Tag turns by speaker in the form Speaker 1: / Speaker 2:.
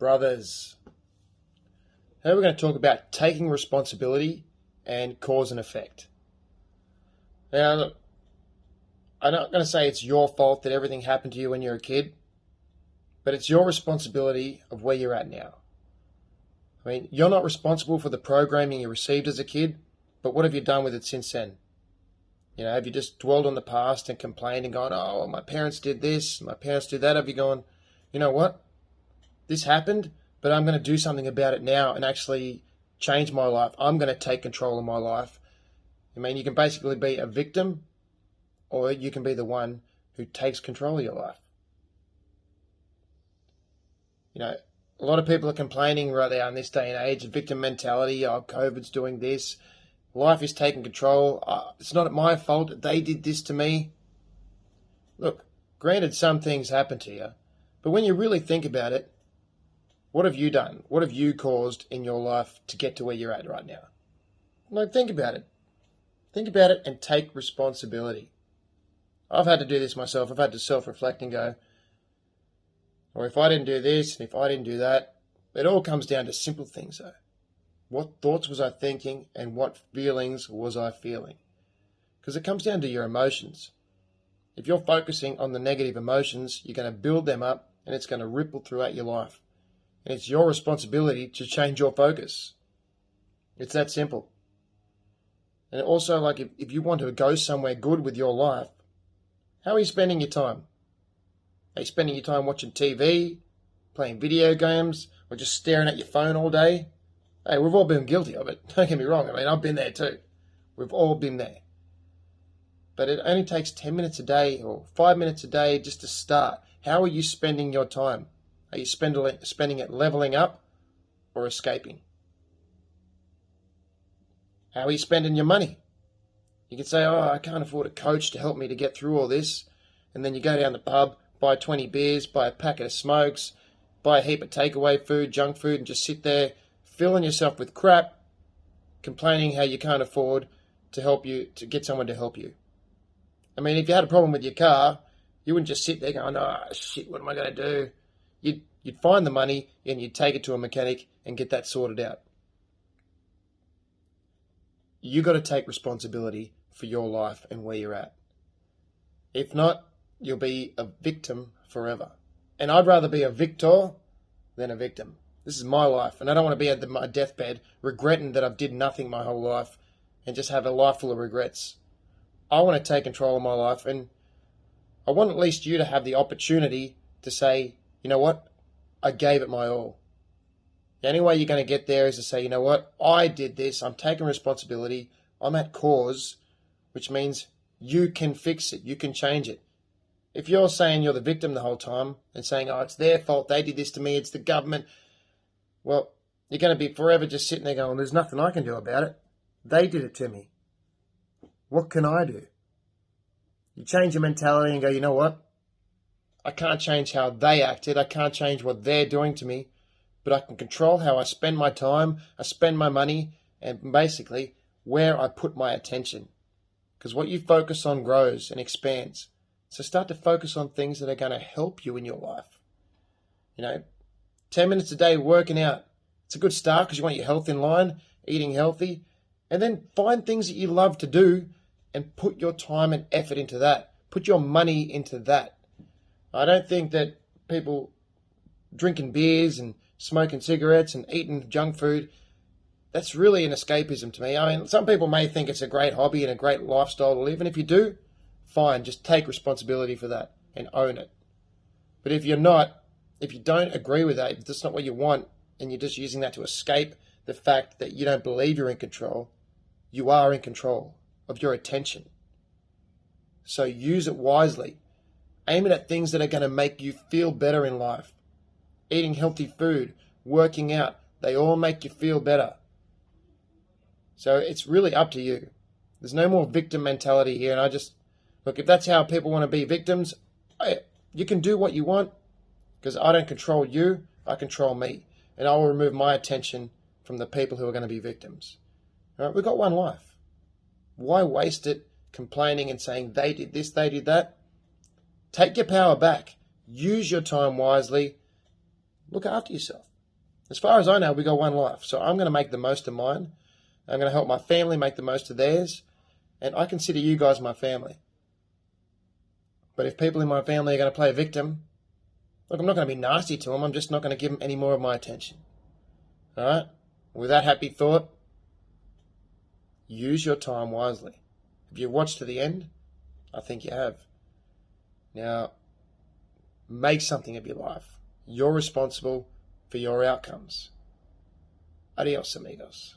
Speaker 1: brothers. Today we're going to talk about taking responsibility and cause and effect. Now, look, I'm not going to say it's your fault that everything happened to you when you were a kid, but it's your responsibility of where you're at now. I mean, you're not responsible for the programming you received as a kid, but what have you done with it since then? You know, have you just dwelled on the past and complained and gone, oh, well, my parents did this, my parents did that? Have you gone, you know what? This happened, but I'm going to do something about it now and actually change my life. I'm going to take control of my life. I mean, you can basically be a victim, or you can be the one who takes control of your life. You know, a lot of people are complaining right now in this day and age, victim mentality, oh, COVID's doing this. Life is taking control. It's not my fault. They did this to me. Look, granted, some things happen to you, but when you really think about it, what have you done? What have you caused in your life to get to where you're at right now? Like, think about it. Think about it and take responsibility. I've had to do this myself. I've had to self-reflect and go, or if I didn't do this and if I didn't do that, it all comes down to simple things though. What thoughts was I thinking and what feelings was I feeling? Because it comes down to your emotions. If you're focusing on the negative emotions, you're going to build them up and it's going to ripple throughout your life. And it's your responsibility to change your focus. It's that simple. And also, like, if you want to go somewhere good with your life, how are you spending your time? Are you spending your time watching TV, playing video games, or just staring at your phone all day? Hey, we've all been guilty of it. Don't get me wrong. I mean, I've been there too. We've all been there. But it only takes 10 minutes a day or 5 minutes a day just to start. How are you spending your time? Are you spending it leveling up or escaping? How are you spending your money? You can say, oh, I can't afford a coach to help me to get through all this. And then you go down the pub, buy 20 beers, buy a packet of smokes, buy a heap of takeaway food, junk food, and just sit there filling yourself with crap, complaining how you can't afford to help you, to get someone to help you. I mean, if you had a problem with your car, you wouldn't just sit there going, oh, shit, what am I going to do? You'd find the money and you'd take it to a mechanic and get that sorted out. You got to take responsibility for your life and where you're at. If not, you'll be a victim forever. And I'd rather be a victor than a victim. This is my life, and I don't want to be at my deathbed regretting that I've did nothing my whole life and just have a life full of regrets. I want to take control of my life, and I want at least you to have the opportunity to say, you know what, I gave it my all. The only way you're going to get there is to say, you know what, I did this, I'm taking responsibility, I'm at cause, which means you can fix it, you can change it. If you're saying you're the victim the whole time and saying, oh, it's their fault, they did this to me, it's the government, well, you're going to be forever just sitting there going, there's nothing I can do about it. They did it to me. What can I do? You change your mentality and go, you know what? I can't change how they acted. I can't change what they're doing to me, but I can control how I spend my time, I spend my money, and basically where I put my attention. Because what you focus on grows and expands. So start to focus on things that are going to help you in your life. You know, 10 minutes a day working out. It's a good start because you want your health in line, eating healthy, and then find things that you love to do and put your time and effort into that. Put your money into that. I don't think that people drinking beers and smoking cigarettes and eating junk food, that's really an escapism to me. I mean, some people may think it's a great hobby and a great lifestyle to live, and if you do, fine, just take responsibility for that and own it. But if you're not, if you don't agree with that, if that's not what you want, and you're just using that to escape the fact that you don't believe you're in control, you are in control of your attention. So use it wisely. Aim it at things that are going to make you feel better in life. Eating healthy food, working out, they all make you feel better. So it's really up to you. There's no more victim mentality here. And look, if that's how people want to be victims, you can do what you want. Because I don't control you, I control me. And I will remove my attention from the people who are going to be victims. All right, we've got one life. Why waste it complaining and saying they did this, they did that? Take your power back. Use your time wisely. Look after yourself. As far as I know, we got one life. So I'm going to make the most of mine. I'm going to help my family make the most of theirs. And I consider you guys my family. But if people in my family are going to play victim, look, I'm not going to be nasty to them. I'm just not going to give them any more of my attention. All right? With that happy thought, use your time wisely. If you've watched to the end, I think you have. Now, make something of your life. You're responsible for your outcomes. Adios, amigos.